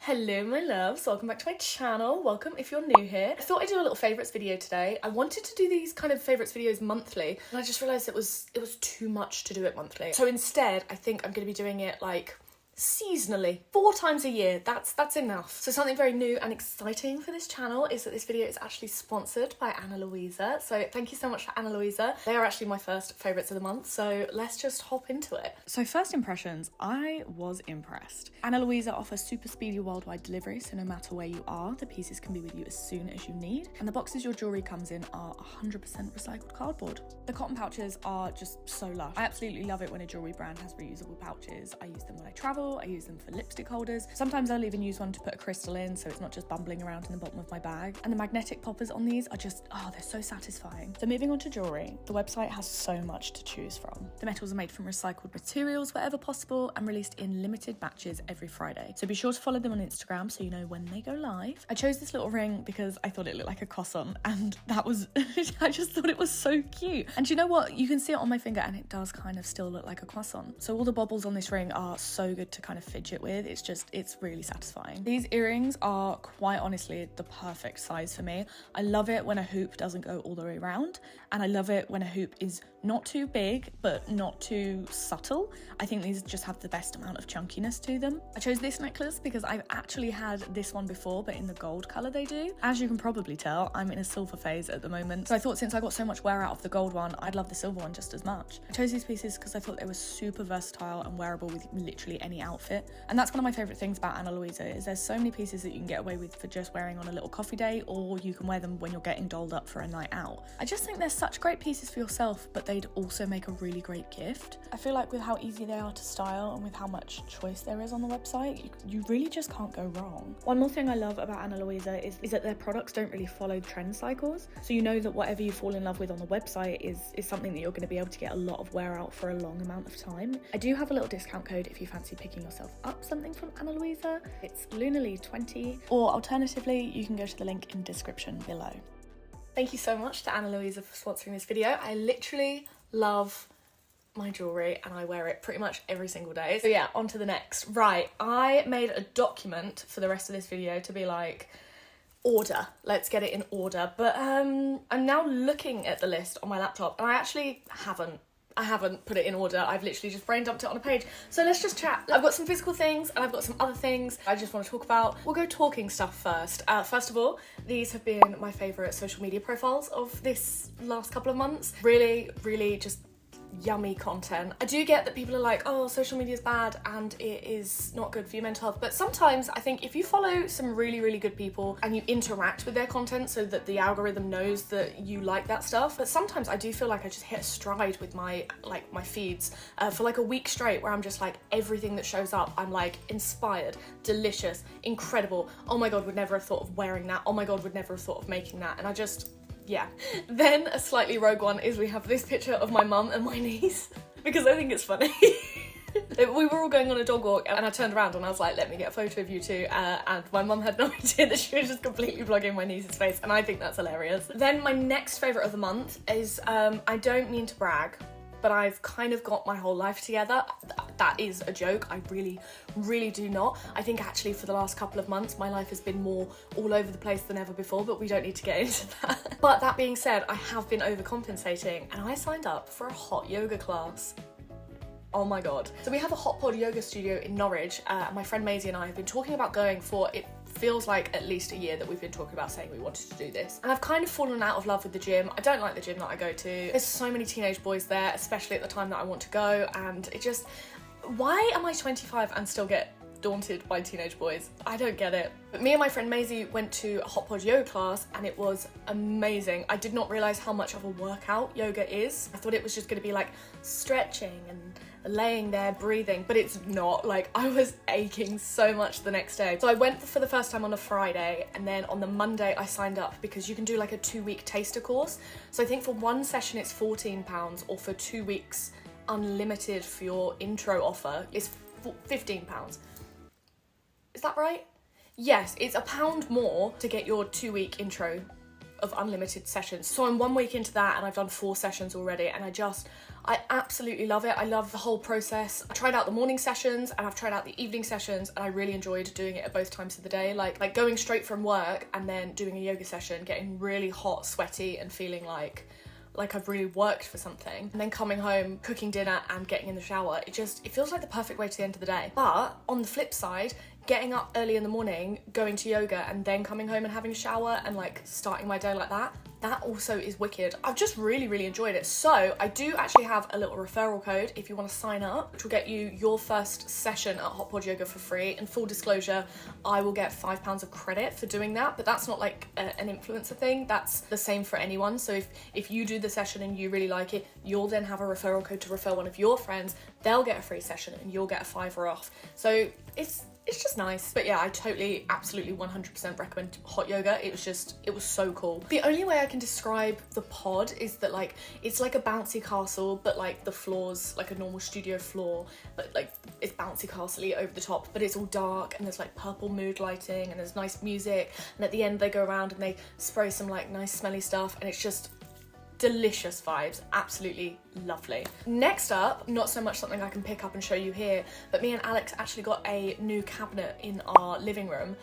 Hello my loves, welcome back to my channel. Welcome if you're new here. I thought I'd do a little favourites video today. I wanted to do these kind of favourites videos monthly and I just realised it was too much to do it monthly. So instead I think I'm going to be doing it like seasonally, 4 times a year. That's enough. So something very new and exciting for this channel is that this video is actually sponsored by Louisa. So thank you so much for Louisa. They are actually my first favourites of the month, so let's just hop into it. So first impressions, I was impressed. Louisa offers super speedy worldwide delivery, so no matter where you are, the pieces can be with you as soon as you need. And the boxes your jewellery comes in are 100% recycled cardboard. The cotton pouches are just so lush. I absolutely love it when a jewellery brand has reusable pouches. I use them when I travel, I use them for lipstick holders. Sometimes I'll even use one to put a crystal in so it's not just bumbling around in the bottom of my bag. And the magnetic poppers on these are just, they're so satisfying. So moving on to jewellery, the website has so much to choose from. The metals are made from recycled materials wherever possible and released in limited batches every Friday. So be sure to follow them on Instagram so you know when they go live. I chose this little ring because I thought it looked like a croissant and that was, I just thought it was so cute. And do you know what? You can see it on my finger and it does kind of still look like a croissant. So all the bobbles on this ring are so good to kind of fidget with. It's really satisfying. These earrings are quite honestly the perfect size for me. I love it when a hoop doesn't go all the way around, and I love it when a hoop is not too big but not too subtle. I think these just have the best amount of chunkiness to them. I chose this necklace because I've actually had this one before, but in the gold colour they do. As you can probably tell, I'm in a silver phase at the moment, so I thought since I got so much wear out of the gold one, I'd love the silver one just as much. I chose these pieces because I thought they were super versatile and wearable with literally any outfit. And that's one of my favourite things about Louisa is there's so many pieces that you can get away with for just wearing on a little coffee date, or you can wear them when you're getting dolled up for a night out. I just think they're such great pieces for yourself, but they'd also make a really great gift. I feel like with how easy they are to style and with how much choice there is on the website, you really just can't go wrong. One more thing I love about Louisa is that their products don't really follow trend cycles. So you know that whatever you fall in love with on the website is something that you're going to be able to get a lot of wear out for a long amount of time. I do have a little discount code if you fancy picking yourself up something from Louisa. It's Lunarly20, or alternatively you can go to the link in description below. Thank you so much to Louisa for sponsoring this video. I literally love my jewellery and I wear it pretty much every single day. So yeah, on to the next. Right, I made a document for the rest of this video to be like, order, let's get it in order. But I'm now looking at the list on my laptop and I actually haven't put it in order. I've literally just brain dumped it on a page. So let's just chat. I've got some physical things and I've got some other things I just want to talk about. We'll go talking stuff first. First of all, these have been my favourite social media profiles of this last couple of months. Really, really just yummy content. I do get that people are like, oh, social media is bad and it is not good for your mental health, but sometimes I think if you follow some really, really good people and you interact with their content so that the algorithm knows that you like that stuff, but sometimes I do feel like I just hit a stride with my feeds for like a week straight where I'm just like, everything that shows up I'm like inspired, delicious, incredible, oh my god, would never have thought of wearing that, oh my god, would never have thought of making that, and I just, yeah. Then a slightly rogue one is we have this picture of my mum and my niece because I think it's funny. We were all going on a dog walk and I turned around and I was like, let me get a photo of you two, and my mum had no idea that she was just completely vlogging my niece's face, and I think that's hilarious. Then my next favourite of the month is, I don't mean to brag, but I've kind of got my whole life together. That is a joke. I really, really do not. I think actually for the last couple of months, my life has been more all over the place than ever before, but we don't need to get into that. But that being said, I have been overcompensating and I signed up for a hot yoga class. Oh my god. So we have a hot pod yoga studio in Norwich. My friend Maisie and I have been talking about going for, it feels like at least a year that we've been talking about saying we wanted to do this. And I've kind of fallen out of love with the gym. I don't like the gym that I go to. There's so many teenage boys there, especially at the time that I want to go, and it just, why am I 25 and still get daunted by teenage boys? I don't get it. But me and my friend Maisie went to a hot pod yoga class and it was amazing. I did not realise how much of a workout yoga is. I thought it was just going to be like stretching and laying there breathing, but it's not. Like, I was aching so much the next day. So I went for the first time on a Friday, and then on the Monday I signed up because you can do like a 2-week taster course. So I think for one session it's £14, or for 2 weeks unlimited for your intro offer is £15. Is that right? Yes, it's £1 more to get your 2-week intro of unlimited sessions. So I'm 1 week into that and I've done 4 sessions already, and I absolutely love it. I love the whole process. I tried out the morning sessions and I've tried out the evening sessions, and I really enjoyed doing it at both times of the day. Like going straight from work and then doing a yoga session, getting really hot, sweaty, and feeling like I've really worked for something, and then coming home, cooking dinner and getting in the shower. It feels like the perfect way to the end of the day. But on the flip side, getting up early in the morning, going to yoga, and then coming home and having a shower and like starting my day like that also is wicked. I've just really enjoyed it. So I do actually have a little referral code if you want to sign up, which will get you your first session at Hot Pod Yoga for free. And full disclosure, I will get £5 of credit for doing that, but that's not like an influencer thing. That's the same for anyone. So if you do the session and you really like it, you'll then have a referral code to refer one of your friends. They'll get a free session and you'll get a £5 off. So it's just nice. But yeah, I totally, absolutely 100% recommend hot yoga. It was so cool. The only way I can describe the pod is that like, it's like a bouncy castle, but like the floor's like a normal studio floor, but like it's bouncy castle-y over the top, but it's all dark and there's like purple mood lighting and there's nice music. And at the end they go around and they spray some like nice smelly stuff, and it's just delicious vibes, absolutely lovely. Next up, not so much something I can pick up and show you here, but me and Alex actually got a new cabinet in our living room,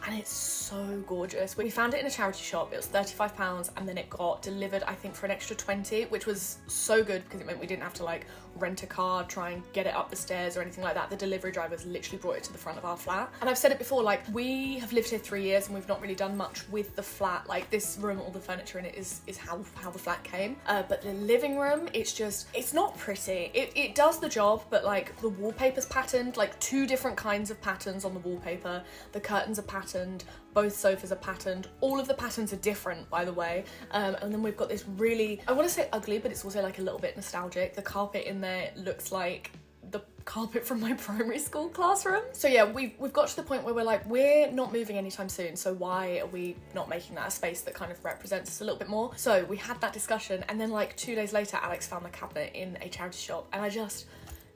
and it's so gorgeous. We found it in a charity shop. It was £35, and then it got delivered, I think, for an extra 20, which was so good because it meant we didn't have to like rent a car, try and get it up the stairs or anything like that. The delivery drivers literally brought it to the front of our flat. And I've said it before, like, we have lived here 3 years and we've not really done much with the flat. Like, this room, all the furniture in it is how the flat came. But the living room, it's not pretty. It does the job, but like the wallpaper's patterned, like 2 different kinds of patterns on the wallpaper. The curtains are patterned, both sofas are patterned. All of the patterns are different, by the way. And then we've got this really, I want to say ugly, but it's also like a little bit nostalgic. The carpet in there looks like the carpet from my primary school classroom. So yeah, we've got to the point where we're like, we're not moving anytime soon, so why are we not making that a space that kind of represents us a little bit more? So we had that discussion, and then like 2 days later, Alex found the cabinet in a charity shop, and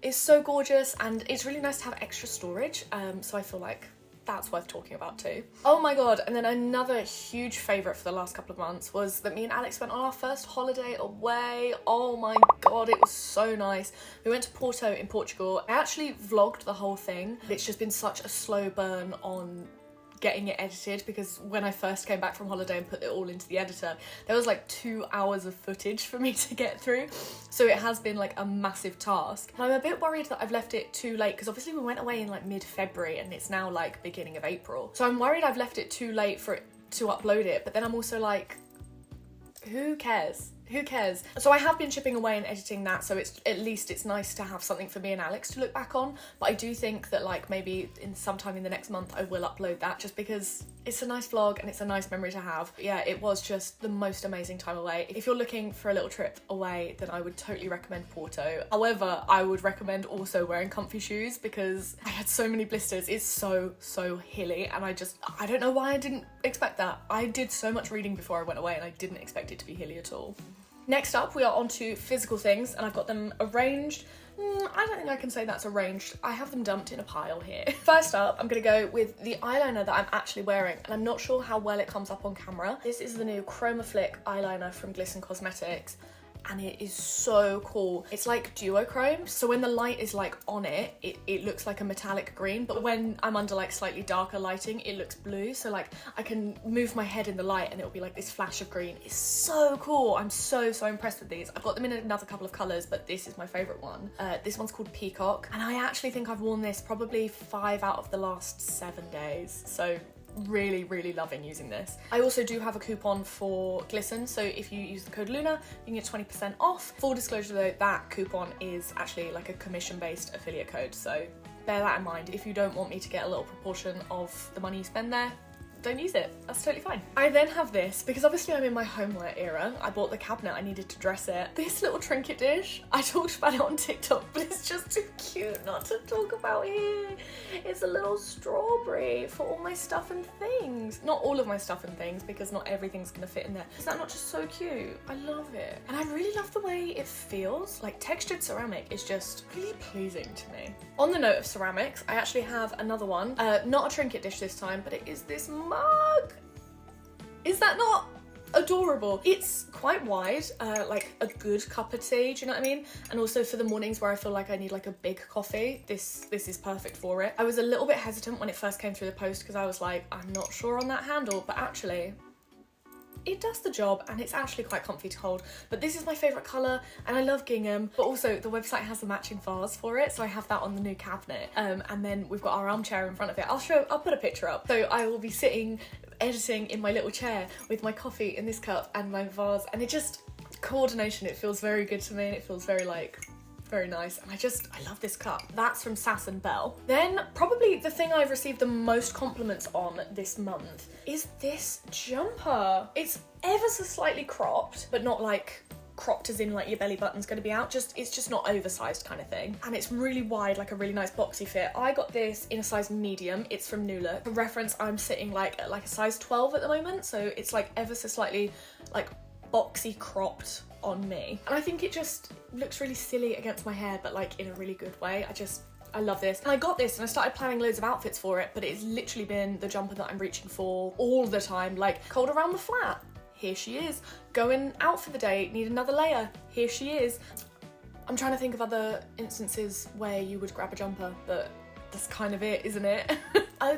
it's so gorgeous, and it's really nice to have extra storage. So I feel like that's worth talking about too. Oh my god, and then another huge favourite for the last couple of months was that me and Alex went on our first holiday away. Oh my god, it was so nice. We went to Porto in Portugal. I actually vlogged the whole thing. It's just been such a slow burn on getting it edited, because when I first came back from holiday and put it all into the editor, there was like 2 hours of footage for me to get through, so it has been like a massive task. And I'm a bit worried that I've left it too late, because obviously we went away in like mid-February and it's now like beginning of April, so I'm worried I've left it too late for it to upload it. But then I'm also like, who cares? Who cares? So I have been chipping away and editing that, so at least it's nice to have something for me and Alex to look back on. But I do think that like maybe sometime in the next month I will upload that, just because it's a nice vlog and it's a nice memory to have. But yeah, it was just the most amazing time away. If you're looking for a little trip away, then I would totally recommend Porto. However, I would recommend also wearing comfy shoes, because I had so many blisters. It's so hilly, and I don't know why I didn't expect that. I did so much reading before I went away and I didn't expect it to be hilly at all. Next up, we are on to physical things, and I've got them arranged. I don't think I can say that's arranged. I have them dumped in a pile here. First up, I'm gonna go with the eyeliner that I'm actually wearing, and I'm not sure how well it comes up on camera. This is the new Chroma Flick eyeliner from Glisten Cosmetics, and it is so cool. It's like duochrome, so when the light is like on it, it looks like a metallic green, but when I'm under like slightly darker lighting, it looks blue. So like I can move my head in the light and it'll be like this flash of green. It's so cool. I'm so impressed with these. I've got them in another couple of colours, but this is my favourite one. This one's called Peacock, and I actually think I've worn this probably 5 out of the last 7 days. So really loving using this. I also do have a coupon for Glisten, so if you use the code Luna, you can get 20% off. Full disclosure though, that coupon is actually like a commission-based affiliate code, so bear that in mind. If you don't want me to get a little proportion of the money you spend there, don't use it. That's totally fine. I then have this, because obviously I'm in my homeware era. I bought the cabinet, I needed to dress it. This little trinket dish, I talked about it on TikTok, but it's just too cute not to talk about here. It's a little strawberry for all my stuff and things. Not all of my stuff and things, because not everything's gonna fit in there. Is that not just so cute? I love it. And I really love the way it feels. Like, textured ceramic is just really pleasing to me. On the note of ceramics, I actually have another one. Not a trinket dish this time, but it is this mug. Is that not adorable. It's quite wide, like a good cup of tea, do you know what I mean? And also for the mornings where I feel like I need like a big coffee, this is perfect for it. I was a little bit hesitant when it first came through the post because I was like, I'm not sure on that handle, but actually it does the job and it's actually quite comfy to hold. But this is my favourite colour and I love gingham, but also the website has a matching vase for it, so I have that on the new cabinet. And then we've got our armchair in front of it. I'll put a picture up. So I will be sitting editing in my little chair with my coffee in this cup and my vase, and it just, coordination, it feels very good to me and it feels very like very nice, and I love this cup. That's from Sass & Belle. Then probably the thing I've received the most compliments on this month is this jumper. It's ever so slightly cropped, but not like cropped as in like your belly button's gonna be out, it's just not oversized kind of thing, and it's really wide, like a really nice boxy fit. I got this in a size medium. It's from New Look. For reference, I'm sitting like at like a size 12 at the moment, so it's like ever so slightly like boxy cropped on me, and I think it just looks really silly against my hair, but like in a really good way. I love this, and I got this and I started planning loads of outfits for it, but it's literally been the jumper that I'm reaching for all the time. Like cold around the flat, here she is. Going out for the day, need another layer, here she is. I'm trying to think of other instances where you would grab a jumper, but that's kind of it, isn't it?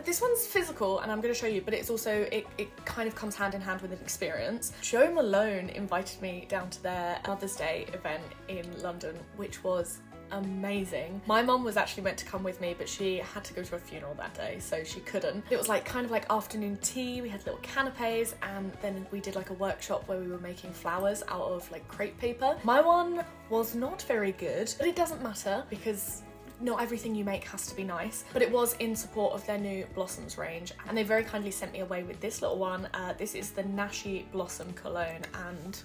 This one's physical and I'm going to show you, but it's also, it kind of comes hand in hand with an experience. Jo Malone invited me down to their Mother's Day event in London, which was amazing. My mum was actually meant to come with me, but she had to go to a funeral that day, so she couldn't. It was like kind of like afternoon tea, we had little canapes, and then we did like a workshop where we were making flowers out of like crepe paper. My one was not very good, but it doesn't matter because not everything you make has to be nice, but it was in support of their new Blossoms range, and they very kindly sent me away with this little one. This is the Nashi Blossom Cologne, and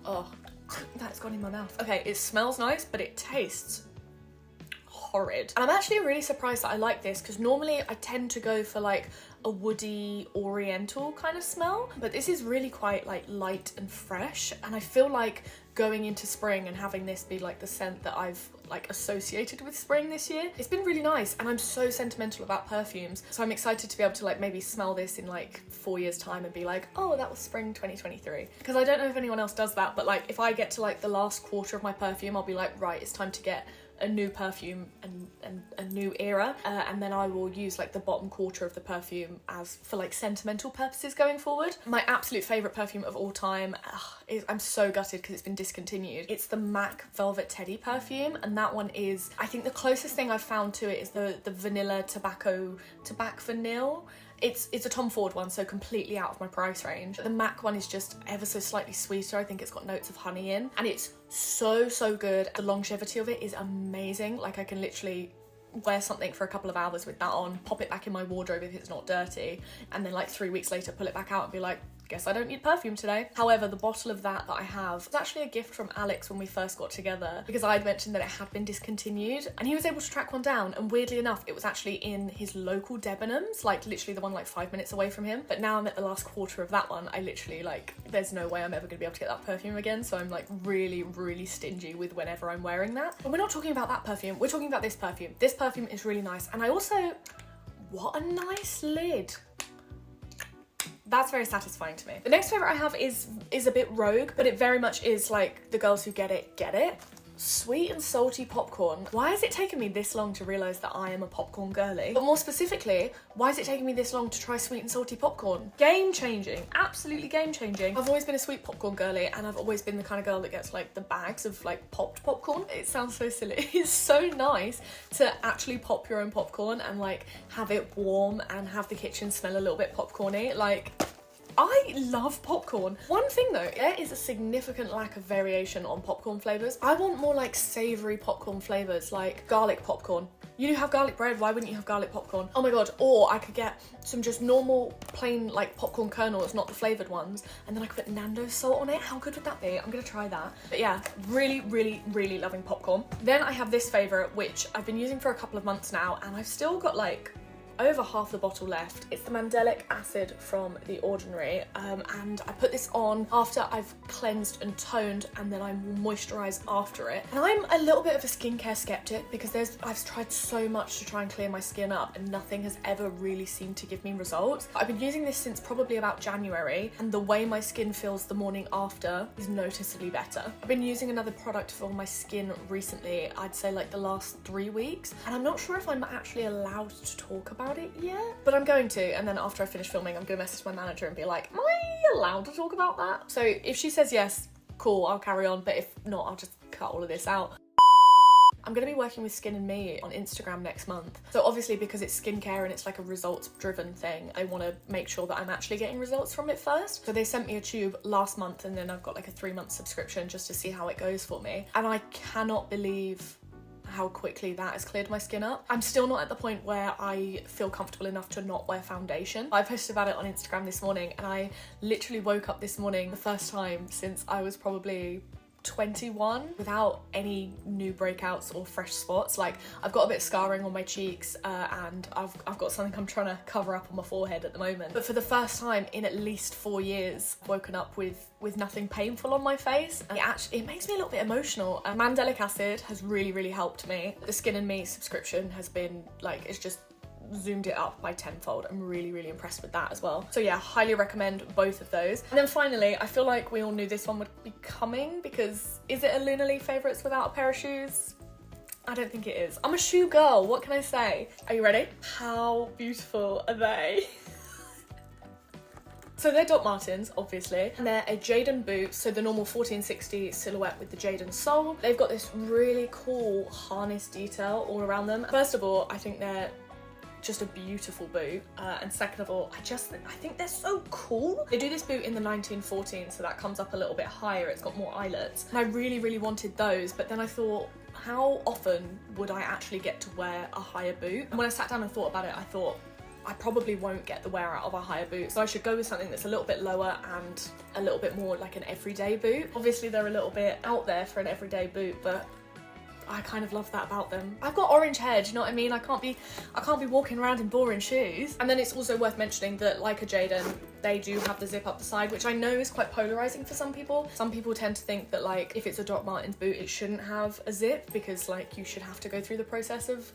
oh, that's gone in my mouth. Okay, it smells nice, but it tastes horrid. And I'm actually really surprised that I like this, because normally I tend to go for like a woody oriental kind of smell, but this is really quite like light and fresh, and I feel like going into spring and having this be like the scent that I've like associated with spring this year, it's been really nice. And I'm so sentimental about perfumes, so I'm excited to be able to like maybe smell this in like 4 years time and be like, oh, that was spring 2023, because I don't know if anyone else does that, but like if I get to like the last quarter of my perfume, I'll be like, right, it's time to get a new perfume and a new era, and then I will use like the bottom quarter of the perfume as for like sentimental purposes going forward. My absolute favourite perfume of all time, I'm so gutted because it's been discontinued. It's the MAC Velvet Teddy perfume, and that one is, I think the closest thing I've found to it is the vanilla tobacco vanille. It's a Tom Ford one, so completely out of my price range. The MAC one is just ever so slightly sweeter. I think it's got notes of honey in, and it's so good. The longevity of it is amazing. Like I can literally wear something for a couple of hours with that on, pop it back in my wardrobe if it's not dirty, and then like 3 weeks later pull it back out and be like, guess I don't need perfume today. However, the bottle of that I have was actually a gift from Alex when we first got together, because I'd mentioned that it had been discontinued, and he was able to track one down, and weirdly enough it was actually in his local Debenhams, like literally the one like 5 minutes away from him. But now I'm at the last quarter of that one. I literally like, there's no way I'm ever gonna be able to get that perfume again, so I'm like really stingy with whenever I'm wearing that. But we're not talking about that perfume, we're talking about this perfume. This perfume is really nice, and I also, what a nice lid. That's very satisfying to me. The next favourite I have is a bit rogue, but it very much is like the girls who get it, get it. Sweet and salty popcorn. Why has it taken me this long to realise that I am a popcorn girly? But more specifically, why has it taken me this long to try sweet and salty popcorn? Game changing, absolutely game changing. I've always been a sweet popcorn girly, and I've always been the kind of girl that gets like the bags of like popped popcorn. It sounds so silly. It's so nice to actually pop your own popcorn and like have it warm and have the kitchen smell a little bit popcorny. Like, I love popcorn. One thing though, there is a significant lack of variation on popcorn flavours. I want more like savoury popcorn flavours, like garlic popcorn. You do have garlic bread, why wouldn't you have garlic popcorn? Oh my god, or I could get some just normal plain like popcorn kernels, not the flavoured ones, and then I could put Nando's salt on it. How good would that be? I'm gonna try that. But yeah, really loving popcorn. Then I have this favourite, which I've been using for a couple of months now, and I've still got like over half the bottle left. It's the Mandelic Acid from The Ordinary, and I put this on after I've cleansed and toned, and then I moisturise after it. And I'm a little bit of a skincare skeptic because I've tried so much to try and clear my skin up and nothing has ever really seemed to give me results. I've been using this since probably about January, and the way my skin feels the morning after is noticeably better. I've been using another product for my skin recently, I'd say like the last 3 weeks, and I'm not sure if I'm actually allowed to talk about it yet, but I'm going to, and then after I finish filming I'm gonna message my manager and be like, am I allowed to talk about that? So if she says yes, cool, I'll carry on, but if not, I'll just cut all of this out. I'm going to be working with Skin and Me on Instagram next month. So obviously because it's skincare and it's like a results driven thing, I want to make sure that I'm actually getting results from it first. So they sent me a tube last month, and then I've got like a 3-month subscription just to see how it goes for me. And I cannot believe how quickly that has cleared my skin up. I'm still not at the point where I feel comfortable enough to not wear foundation. I posted about it on Instagram this morning, and I literally woke up this morning the first time since I was probably 21 without any new breakouts or fresh spots. Like, I've got a bit of scarring on my cheeks, and I've got something I'm trying to cover up on my forehead at the moment. But for the first time in at least 4 years, woken up with nothing painful on my face, and it makes me a little bit emotional. Mandelic Acid has really helped me. The Skin and Me subscription has been like, it's just zoomed it up by tenfold. I'm really impressed with that as well. So yeah, highly recommend both of those. And then finally, I feel like we all knew this one would be coming, because is it a Lunar Lee Favourites without a pair of shoes? I don't think it is. I'm a shoe girl, what can I say? Are you ready? How beautiful are they? So they're Doc Martens, obviously, and they're a Jadon boot, so the normal 1460 silhouette with the Jadon sole. They've got this really cool harness detail all around them. First of all, I think they're just a beautiful boot, and second of all, I think they're so cool. They do this boot in the 1914, so that comes up a little bit higher, it's got more eyelets, and I really wanted those, but then I thought, how often would I actually get to wear a higher boot? And when I sat down and thought about it, I thought, I probably won't get the wear out of a higher boot, so I should go with something that's a little bit lower and a little bit more like an everyday boot. Obviously they're a little bit out there for an everyday boot, but I kind of love that about them. I've got orange hair, do you know what I mean? I can't be walking around in boring shoes. And then it's also worth mentioning that, like a Jadon, they do have the zip up the side, which I know is quite polarizing for some people. Some people tend to think that, like, if it's a Doc Martens boot, it shouldn't have a zip because, like, you should have to go through the process of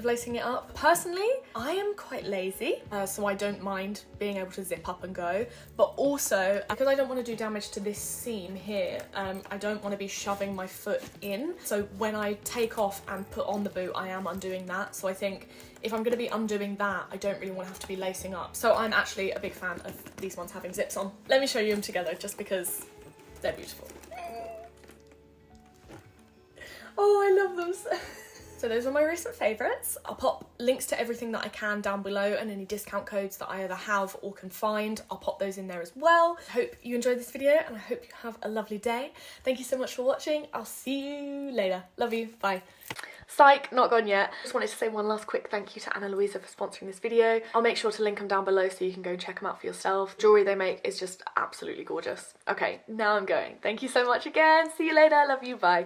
lacing it up. Personally, I am quite lazy, so I don't mind being able to zip up and go. But also, because I don't want to do damage to this seam here, I don't want to be shoving my foot in. So when I take off and put on the boot, I am undoing that. So I think if I'm going to be undoing that, I don't really want to have to be lacing up. So I'm actually a big fan of these ones having zips on. Let me show you them together just because they're beautiful. Oh, I love them so. So those are my recent favourites. I'll pop links to everything that I can down below, and any discount codes that I either have or can find, I'll pop those in there as well. I hope you enjoyed this video, and I hope you have a lovely day. Thank you so much for watching. I'll see you later. Love you. Bye. Psych, not gone yet. Just wanted to say one last quick thank you to Louisa for sponsoring this video. I'll make sure to link them down below so you can go and check them out for yourself. Jewellery they make is just absolutely gorgeous. Okay, now I'm going. Thank you so much again. See you later. Love you. Bye.